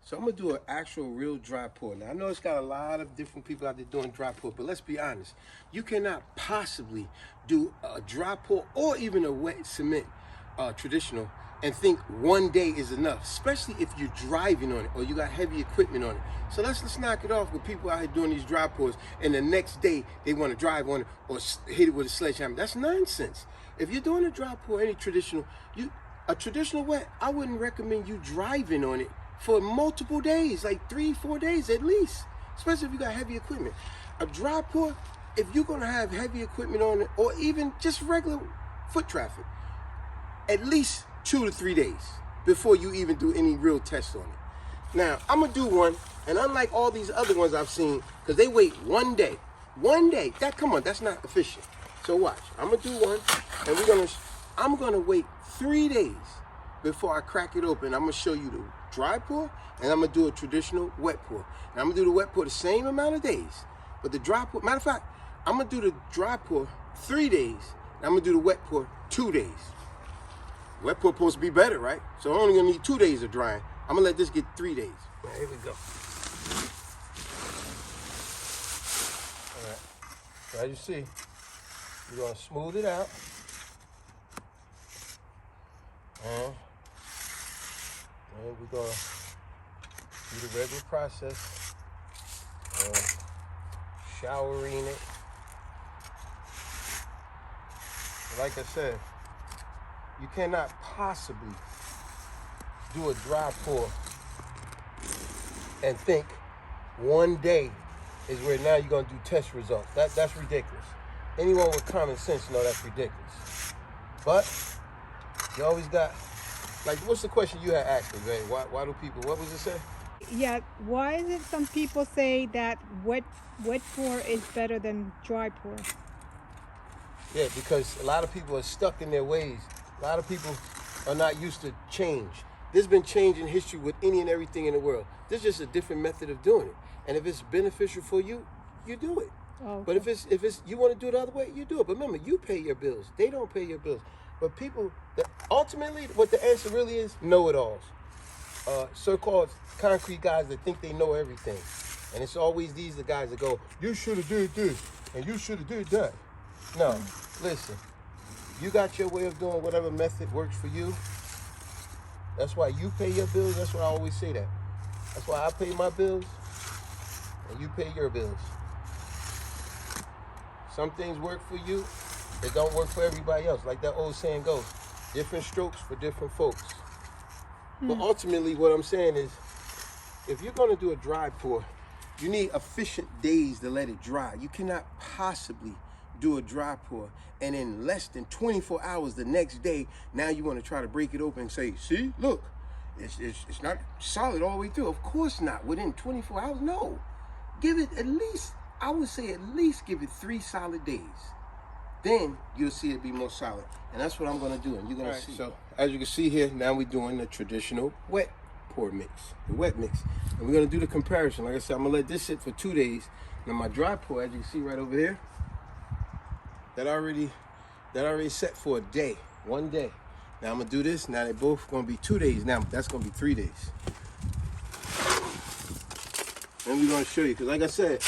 So I'm gonna do an actual real dry pour. Now I know it's got a lot of different people out there doing dry pour, but let's be honest. You cannot possibly do a dry pour or even a wet cement traditional and think one day is enough, especially if you're driving on it or you got heavy equipment on it. So let's knock it off with people out here doing these dry pours and the next day they want to drive on it or hit it with a sledgehammer. That's nonsense. If you're doing a dry pour, any traditional, a traditional wet, I wouldn't recommend you driving on it for multiple days, like 3-4 days at least, especially if you got heavy equipment. A dry pour, if you're gonna have heavy equipment on it or even just regular foot traffic, at least 2 to 3 days before you even do any real tests on it. Now, I'm gonna do one, and unlike all these other ones I've seen, because they wait 1 day. 1 day, come on, that's not efficient. So watch, I'm gonna do one, and I'm gonna wait 3 days before I crack it open. I'm gonna show you the dry pour, and I'm gonna do a traditional wet pour. And I'm gonna do the wet pour the same amount of days, but the dry pour, matter of fact, I'm gonna do the dry pour 3 days, and I'm gonna do the wet pour 2 days. Wet pour supposed to be better, right? So I'm only gonna need 2 days of drying. I'm gonna let this get 3 days. All right, here we go. All right, so as you see, we're gonna smooth it out. And we're gonna do the regular process of showering it. Like I said, you cannot possibly do a dry pour and think 1 day is where now you're gonna do test results. That's ridiculous. Anyone with common sense know that's ridiculous. But you always got, like, what's the question you had asked me, Ray? Why do people, what was it say? Yeah, why is it some people say that wet pour is better than dry pour? Yeah, because a lot of people are stuck in their ways. A lot of people are not used to change. There's been change in history with any and everything in the world. There's just a different method of doing it. And if it's beneficial for you, you do it. Oh, okay. But if it's you want to do it the other way, you do it. But remember, you pay your bills. They don't pay your bills. But people, ultimately, what the answer really is, know-it-alls. So-called concrete guys that think they know everything. And it's always the guys that go, you should have did this, and you should have did that. No, listen. You got your way of doing whatever method works for you. That's why you pay your bills. That's why I always say that. That's why I pay my bills, and you pay your bills. Some things work for you. It don't work for everybody else. Like that old saying goes, different strokes for different folks. But ultimately, what I'm saying is, if you're going to do a dry pour, you need efficient days to let it dry. You cannot possibly do a dry pour and in less than 24 hours the next day, now you want to try to break it open and say, see, look, it's not solid all the way through. Of course not. Within 24 hours, no. Give it at least, I would say at least give it 3 solid days. Then you'll see it be more solid. And that's what I'm going to do, and you're going to see. So as you can see here, now we're doing the traditional wet pour mix, the wet mix. And we're going to do the comparison. Like I said, I'm going to let this sit for 2 days. Now my dry pour, as you can see right over there, that already set for a day, 1 day. Now I'm gonna do this. Now they're both gonna be 2 days. Now that's gonna be 3 days. And we're gonna show you, because like I said,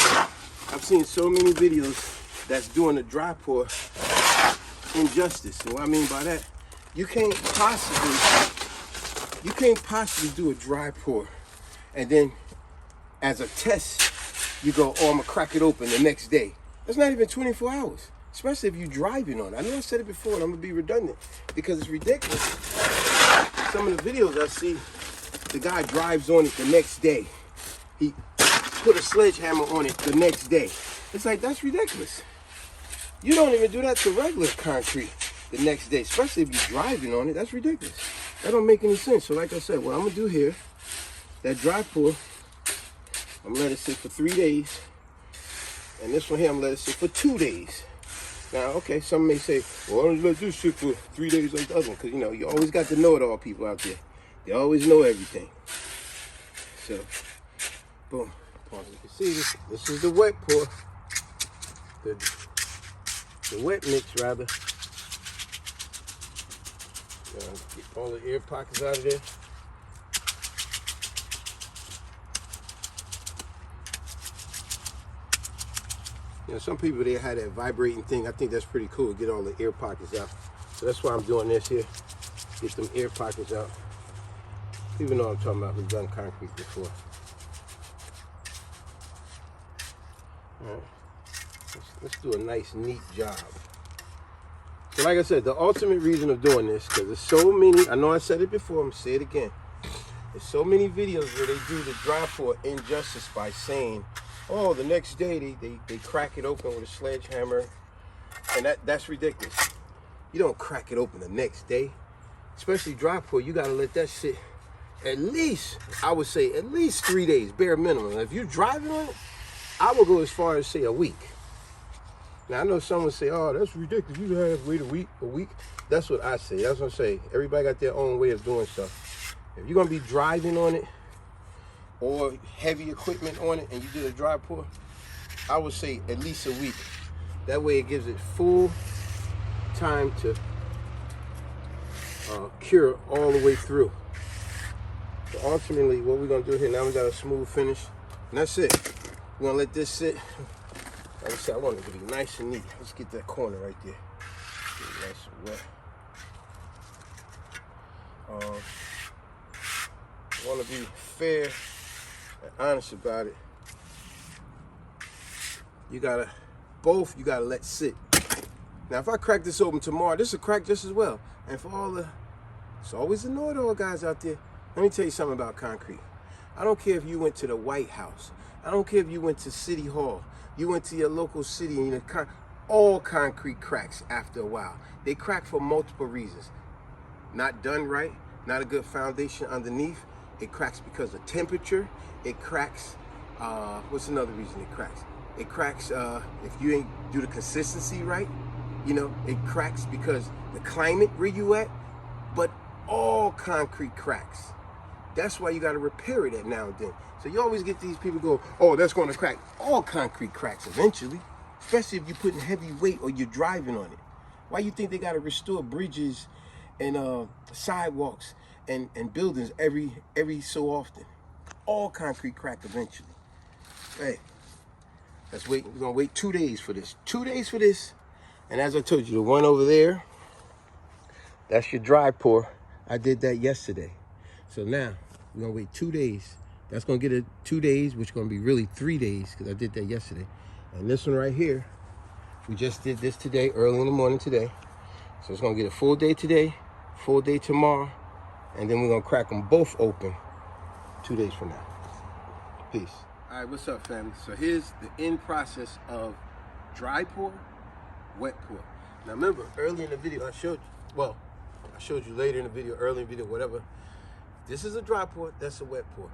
I've seen so many videos that's doing a dry pour injustice. And what I mean by that, you can't possibly do a dry pour and then as a test you go, oh, I'm gonna crack it open the next day. That's not even 24 hours. Especially if you're driving on it. I know I said it before and I'm gonna be redundant because it's ridiculous. Some of the videos I see, the guy drives on it the next day. He put a sledgehammer on it the next day. It's like, that's ridiculous. You don't even do that to regular concrete the next day, especially if you're driving on it. That's ridiculous. That don't make any sense. So like I said, what I'm gonna do here, that dry pour, I'm gonna let it sit for 3 days. And this one here, I'm gonna let it sit for 2 days. Now, okay, some may say, well, I'm gonna let this shit for 3 days like the other one, because, you know, you always got the know-it-all people out there. They always know everything. So, boom. As you can see, this is the wet pour. The wet mix, rather. Get all the air pockets out of there. You know, some people, they had that vibrating thing. I think that's pretty cool. Get all the air pockets out. So that's why I'm doing this here. Get them air pockets out. People know what I'm talking about. We've done concrete before. All right. Let's do a nice, neat job. So like I said, the ultimate reason of doing this, because there's so many, I know I said it before, I'm going to say it again. There's so many videos where they do the dry pour injustice by saying, oh, the next day they crack it open with a sledgehammer. And that's ridiculous. You don't crack it open the next day. Especially dry pour, you got to let that sit at least, I would say, at least 3 days, bare minimum. If you're driving on it, I will go as far as say a week. Now, I know someone say, oh, that's ridiculous. You have to wait a week. That's what I say. That's what I say. Everybody got their own way of doing stuff. If you're going to be driving on it or heavy equipment on it and you do a dry pour, I would say at least a week. That way it gives it full time to cure all the way through. So ultimately, what we're going to do here, now we got a smooth finish. And that's it. We're going to let this sit. Like I said, I want it to be nice and neat. Let's get that corner right there. Get it nice and wet. I want to be fair and honest about it. You gotta let sit. Now, if I crack this open tomorrow, this will crack just as well. And for all it's always the know-it-all guys out there. Let me tell you something about concrete. I don't care if you went to the White House. I don't care if you went to City Hall. You went to your local city and all concrete cracks after a while. They crack for multiple reasons. Not done right, not a good foundation underneath. It cracks because of temperature. It cracks, what's another reason it cracks? It cracks if you ain't do the consistency right. You know, it cracks because the climate where you at. But all concrete cracks. That's why you got to repair it now and then. So you always get these people go, oh, that's going to crack. All concrete cracks eventually, especially if you're putting heavy weight or you're driving on it. Why you think they got to restore bridges and sidewalks and buildings every so often? All concrete crack eventually. Hey, let's wait. We're going to wait 2 days for this. 2 days for this. And as I told you, the one over there, that's your dry pour. I did that yesterday. So now we're going to wait 2 days. That's going to get it 2 days, which is going to be really 3 days because I did that yesterday. And this one right here, we just did this today, early in the morning today. So it's going to get a full day today, full day tomorrow, and then we're going to crack them both open 2 days from now. Peace. All right, what's up, family? So here's the end process of dry pour, wet pour. Now remember, early in the video I showed you, well, I showed you later in the video, early in the video, whatever. This is a dry pour, that's a wet pour.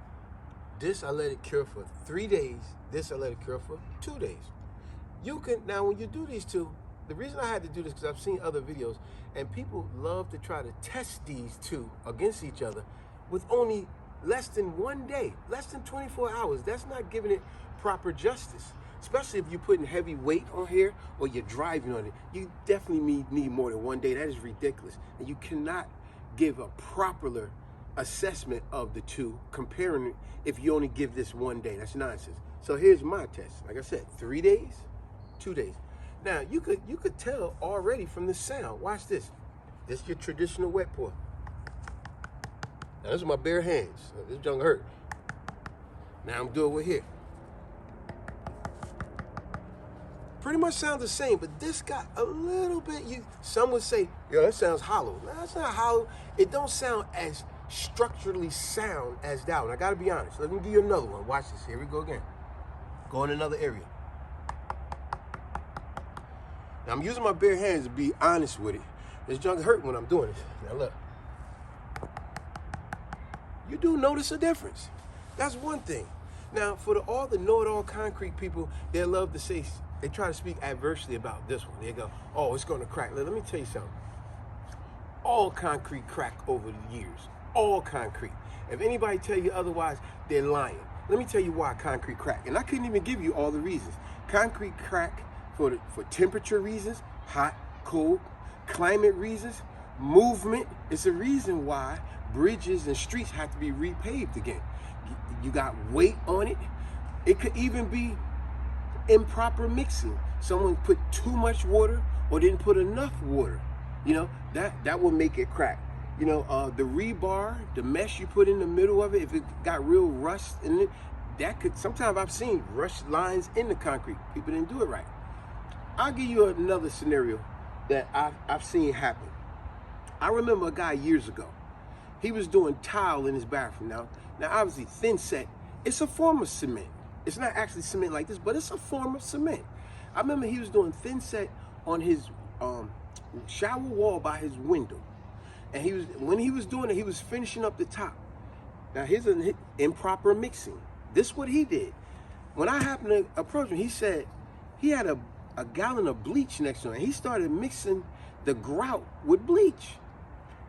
This I let it cure for 3 days. This I let it cure for 2 days. You can, now when you do these two, the reason I had to do this because I've seen other videos and people love to try to test these two against each other with only less than 1 day, less than 24 hours. That's not giving it proper justice. Especially if you're putting heavy weight on here or you're driving on it. You definitely need more than 1 day. That is ridiculous. And you cannot give a proper assessment of the two, comparing it if you only give this 1 day. That's nonsense. So here's my test. Like I said, 3 days, 2 days. Now you could tell already from the sound. Watch this. This is your traditional wet pour. Now this is my bare hands. This junk hurt. Now I'm doing it here. Pretty much sounds the same, but this got a little bit, some would say, yo, that sounds hollow. No, that's not hollow. It don't sound as structurally sound as that one. I gotta be honest. Let me give you another one. Watch this. Here we go again. Go in another area. Now I'm using my bare hands to be honest with it. This junk hurt when I'm doing this. Now look. You do notice a difference. That's one thing. Now for all the know-it-all concrete people, they love to say, they try to speak adversely about this one. They go, oh, it's gonna crack. Let me tell you something. All concrete crack over the years. All concrete. If anybody tell you otherwise, they're lying. Let me tell you why concrete crack. And I couldn't even give you all the reasons. Concrete crack for temperature reasons, hot, cold, climate reasons, movement. It's a reason why bridges and streets have to be repaved again. You got weight on it. It could even be improper mixing. someone put too much water or didn't put enough water. You know, that will make it crack. You know, the rebar, the mesh you put in the middle of it, if it got real rust in it, that could, sometimes I've seen rust lines in the concrete. People didn't do it right. I'll give you another scenario that I've seen happen. I remember a guy years ago. He was doing tile in his bathroom. Now obviously thin set, it's a form of cement. It's not actually cement like this, but it's a form of cement. I remember he was doing thin set on his shower wall by his window. And when he was doing it, he was finishing up the top. Now here's an improper mixing. This is what he did. When I happened to approach him, he said he had a gallon of bleach next to him. And he started mixing the grout with bleach.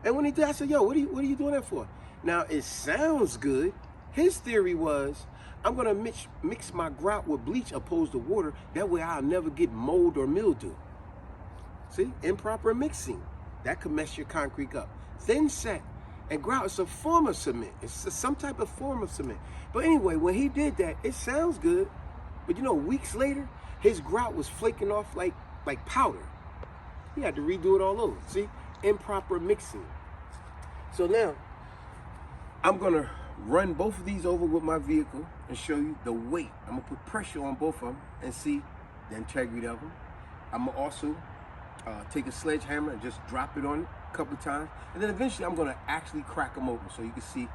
And when he did, I said, yo, what are you doing that for? Now, it sounds good. His theory was, I'm gonna mix my grout with bleach opposed to water. That way I'll never get mold or mildew. See, improper mixing. That could mess your concrete up. Thin set and grout is a form of cement. It's some type of form of cement. But anyway, when he did that, it sounds good. But you know, weeks later, his grout was flaking off like powder. He had to redo it all over. See? Improper mixing. So now, I'm gonna run both of these over with my vehicle and show you the weight. I'm gonna put pressure on both of them and see the integrity of them. I'm gonna also take a sledgehammer and just drop it on it a couple of times. And then eventually I'm gonna actually crack them open so you can see.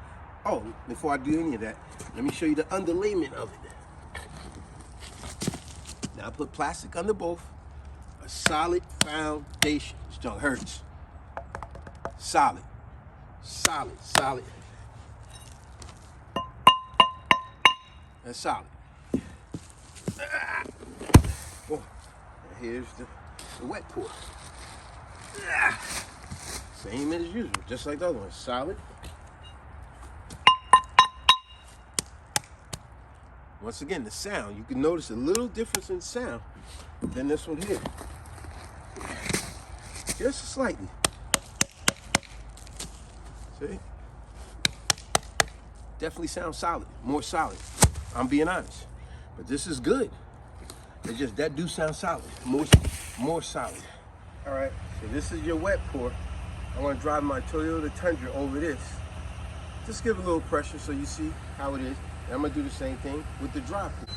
Oh, before I do any of that, let me show you the underlayment of it. Now I put plastic under both, a solid foundation. This junk hurts. Solid, solid, solid. That's solid. Oh, here's the wet pour. Same as usual, just like the other one. Solid. Once again, the sound, you can notice a little difference in sound than this one here. Just slightly. See? Definitely sounds solid, more solid. I'm being honest. But this is good. It just, that do sound solid, more solid. All right, so this is your wet pour. I want to drive my Toyota Tundra over this. Just give a little pressure so you see how it is. And I'm gonna do the same thing with the dry pour.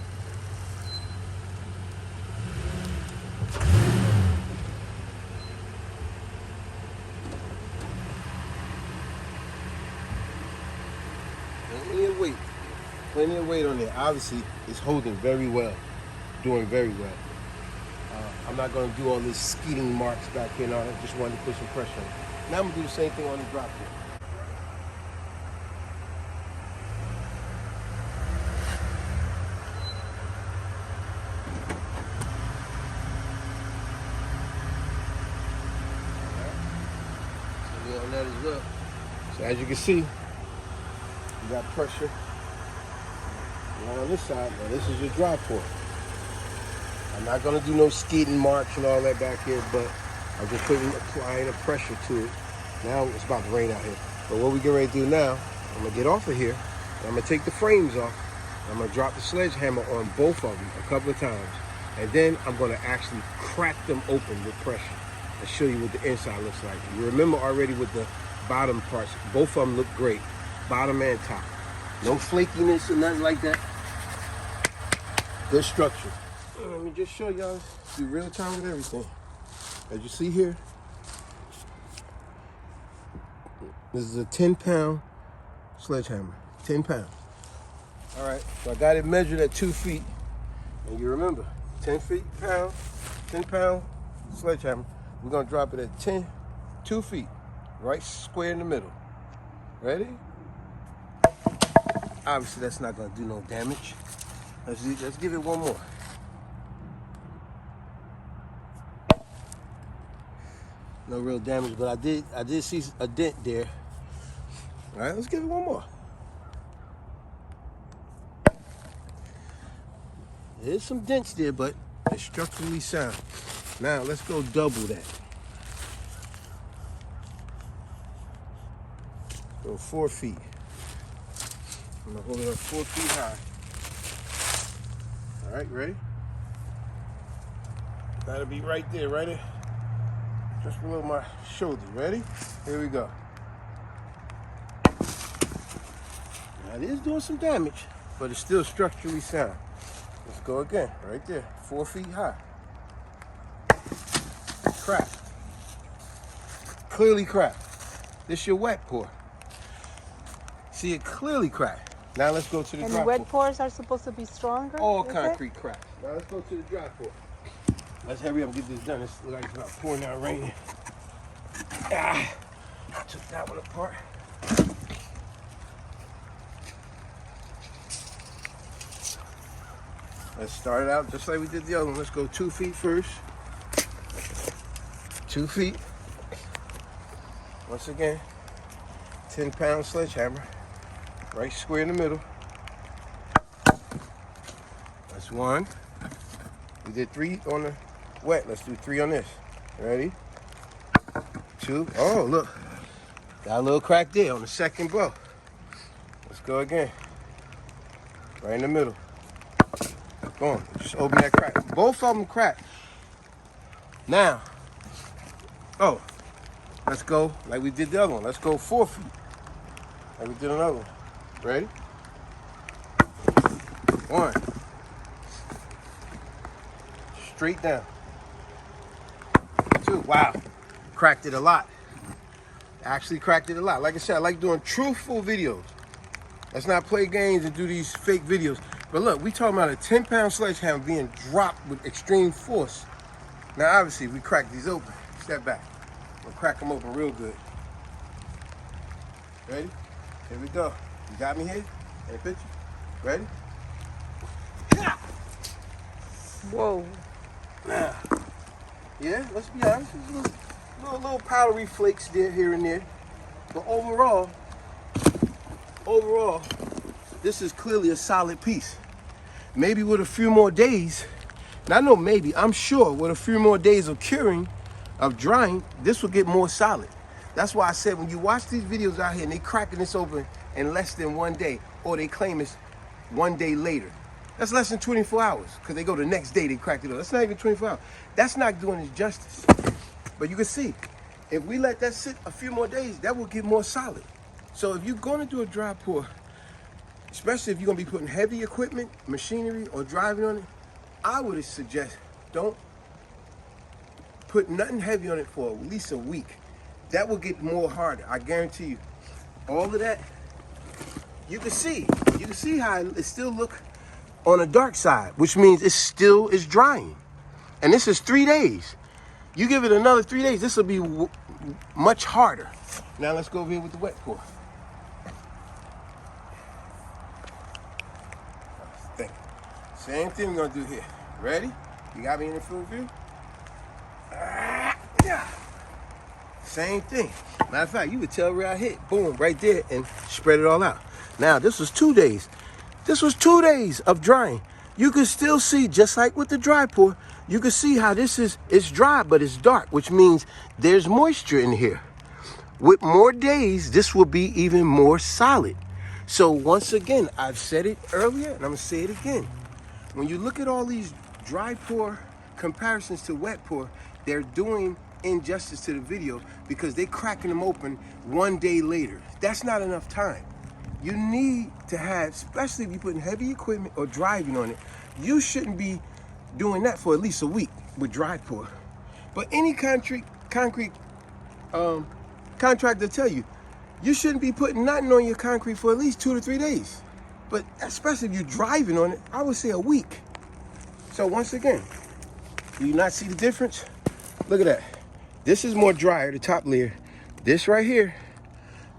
Plenty of weight on there. Obviously, it's holding very well, doing very well. I'm not going to do all these skeeting marks back here on it. Just wanted to put some pressure on it. Now I'm going to do the same thing on the drop here. So we're on that as well. So as you can see, you got pressure. Now on this side, now this is your dry pour. I'm not gonna do no skeeting marks and all that back here, but I'm just applying a pressure to it. Now it's about to rain out here. But what we get ready to do now, I'm gonna get off of here, and I'm gonna take the frames off, I'm gonna drop the sledgehammer on both of them a couple of times, and then I'm gonna actually crack them open with pressure and show you what the inside looks like. You remember already with the bottom parts, both of them look great, bottom and top. No flakiness or nothing like that. Good structure. Let me just show y'all, do real time with everything. As you see here, this is a 10-pound sledgehammer, 10 pounds. All right, so I got it measured at 2 feet. And you remember, 10 pound sledgehammer. We're gonna drop it at 2 feet, right square in the middle. Ready? Obviously, that's not gonna do no damage. Let's give it one more. No real damage, but I did see a dent there. All right, let's give it one more. There's some dents there, but it's structurally sound. Now let's go double that. Go 4 feet. I'm gonna hold it up 4 feet high. All right, ready? That'll be right there, right? Just below my shoulder. Ready? Here we go. Now it is doing some damage, but it's still structurally sound. Let's go again, right there, 4 feet high. Cracked. Clearly cracked. This your wet pour. See, it clearly cracked. Now let's go to the dry pour. And wet pours are supposed to be stronger? All concrete crack. Now let's go to the dry pour. Let's hurry up and get this done. It's like it's about pouring out rain. Ah, I took that one apart. Let's start it out just like we did the other one. Let's go 2 feet first. 2 feet. Once again, 10-pound sledgehammer. Right square in the middle. That's 1. We did 3 on the wet. Let's do 3 on this. Ready? 2. Oh, look. Got a little crack there on the second blow. Let's go again. Right in the middle. Boom. Just open that crack. Both of them crack. Now, let's go like we did the other one. Let's go 4 feet. Like we did another one. Ready? 1. Straight down. 2. Wow. Cracked it a lot. Actually cracked it a lot. Like I said, I like doing truthful videos. Let's not play games and do these fake videos. But look, we talking about a 10-pound sledgehammer being dropped with extreme force. Now, obviously, we crack these open. Step back. We'll crack them open real good. Ready? Here we go. You got me here? In the picture? Ready? Whoa. Now, yeah, let's be honest. There's little powdery flakes there, here and there. But overall, this is clearly a solid piece. Maybe with a few more days, now I know maybe, I'm sure with a few more days of curing, of drying, this will get more solid. That's why I said when you watch these videos out here and they cracking this open in less than 1 day, or they claim it's 1 day later, that's less than 24 hours, because they go the next day, they cracked it up. That's not even 24 hours. That's not doing it justice. But you can see, if we let that sit a few more days, that will get more solid. So if you're going to do a dry pour, especially if you're going to be putting heavy equipment, machinery, or driving on it, I would suggest don't put nothing heavy on it for at least a week. That will get more harder, I guarantee you. All of that, you can see how it still look on the dark side, which means it still is drying. And this is 3 days. You give it another 3 days, this will be much harder. Now let's go over here with the wet pour. Same thing we're gonna do here. Ready? You got me in the full view? Yeah. Same thing. Matter of fact, you could tell where I hit. Boom, right there, and spread it all out. Now, this was 2 days. This was 2 days of drying. You can still see, just like with the dry pour, you can see how it's dry, but it's dark, which means there's moisture in here. With more days, this will be even more solid. So once again, I've said it earlier, and I'm gonna say it again. When you look at all these dry pour comparisons to wet pour, they're doing injustice to the video because they're cracking them open 1 day later. That's not enough time. You need to have, especially if you're putting heavy equipment or driving on it, you shouldn't be doing that for at least a week with dry pour. But any concrete contractor tell you, you shouldn't be putting nothing on your concrete for at least 2 to 3 days. But especially if you're driving on it, I would say a week. So once again, do you not see the difference? Look at that. This is more drier, the top layer. This right here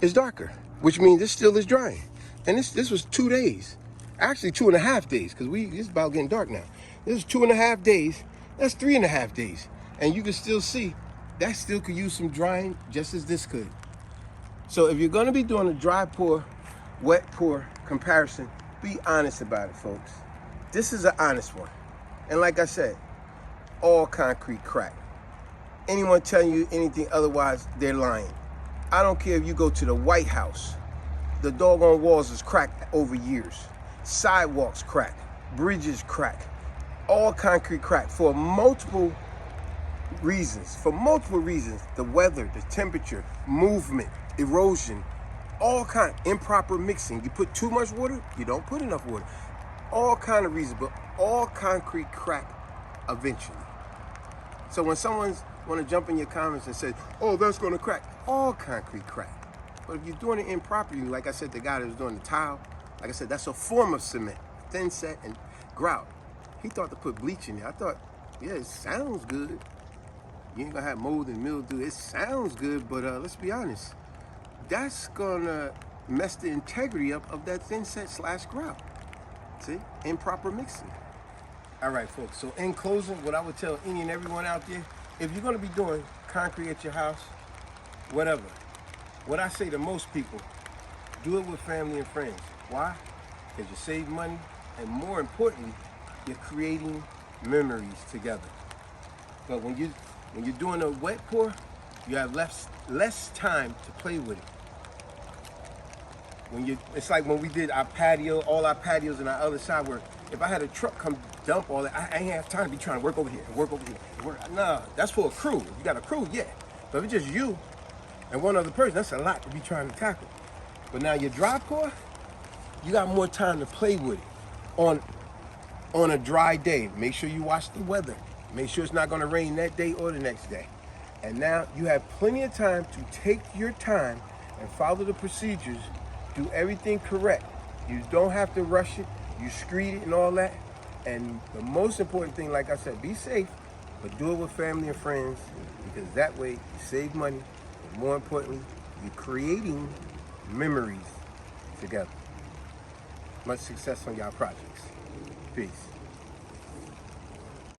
is darker, which means this still is drying. And this was 2 days. Actually 2.5 days, because it's about getting dark now. This is 2.5 days. That's 3.5 days. And you can still see that still could use some drying just as this could. So if you're gonna be doing a dry pour, wet pour comparison, be honest about it, folks. This is an honest one. And like I said, all concrete crack. Anyone telling you anything otherwise, they're lying. I don't care if you go to the White House. The doggone walls is cracked over years. Sidewalks crack, bridges crack, all concrete crack for multiple reasons, for multiple reasons, the weather, the temperature, movement, erosion, all kind, improper mixing. You put too much water, you don't put enough water. All kind of reasons, but all concrete crack eventually. So when someone's want to jump in your comments and say, oh, that's going to crack, all concrete crack. But if you're doing it improperly, like I said, the guy that was doing the tile, like I said, that's a form of cement, thin set and grout. He thought to put bleach in there. I thought, yeah, it sounds good. You ain't gonna have mold and mildew. It sounds good, but let's be honest. That's gonna mess the integrity up of that thin set / grout. See, improper mixing. All right, folks, so in closing, what I would tell any and everyone out there, if you're gonna be doing concrete at your house, whatever, what I say to most people, do it with family and friends. Why? Because you save money, and more importantly, you're creating memories together. But when you're doing a wet pour, you have less time to play with it. It's like when we did our patio, all our patios on our other side, where if I had a truck come dump all that, I ain't have time to be trying to work over here and work over here. Nah, that's for a crew. If you got a crew, yeah. But if it's just you and one other person, that's a lot to be trying to tackle. But now your dry pour, you got more time to play with it on a dry day. Make sure you watch the weather. Make sure it's not going to rain that day or the next day. And now you have plenty of time to take your time and follow the procedures, do everything correct. You don't have to rush it. You screed it and all that. And the most important thing, like I said, be safe, but do it with family and friends, because that way you save money, but more importantly, you're creating memories together. Much success on y'all projects. Peace.